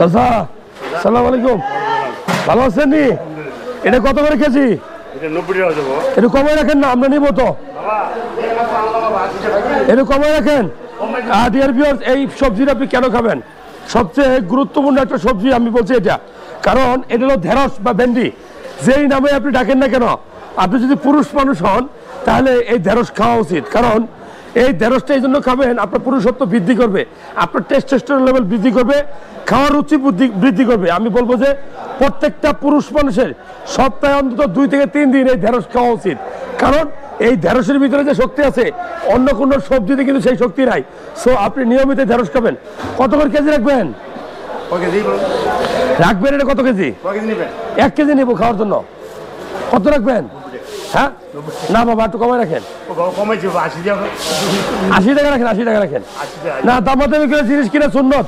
চাচা সালাম আলাইকুম, ভালো আছেন নি? এটা কত করে কেজি? একটু কমাই রাখেন না, আমরা নিবো তো, একটু কমাই রাখেন। আর ডিয়ার ভিউয়ার্স, এই সবজিটা আপনি কেন খাবেন? সবচেয়ে গুরুত্বপূর্ণ একটা সবজি আমি বলছি এটা, কারণ এটা হলো ঢেঁড়স বা ভেন্ডি। যেই নামে আপনি ডাকেন না কেন, আপনি যদি পুরুষ মানুষ হন তাহলে এই ঢেঁড়স খাওয়া উচিত। কারণ এই ঢেঁড়সটা এই জন্য খাবেন, আপনার পুরুষত্ব বৃদ্ধি করবে, আপনার টেস্টোস্টেরন লেভেল বৃদ্ধি করবে, খাওয়ার রুচি বৃদ্ধি করবে। আমি বলবো যে প্রত্যেকটা পুরুষ মানুষের সপ্তাহে অন্তত 2 থেকে 3 দিন এই ঢেঁড়স খাওয়া উচিত। কারণ এই ঢেঁড়সের ভিতরে যে শক্তি আছে, অন্য কোনো সবজিতে কিন্তু সেই শক্তি নাই। সো আপনি নিয়মিত ঢেঁড়স খাবেন। কত করে কেজি রাখবেন? রাখবেন এটা কত কেজি? 1 কেজি নেবো খাওয়ার জন্য। কত রাখবেন? হ্যাঁ না বাবা, একটু কমাই রাখেন। 80 টাকা রাখেন, 80 টাকা রাখেন। না দামাদামি করে জিনিস কিনা সুন্নত।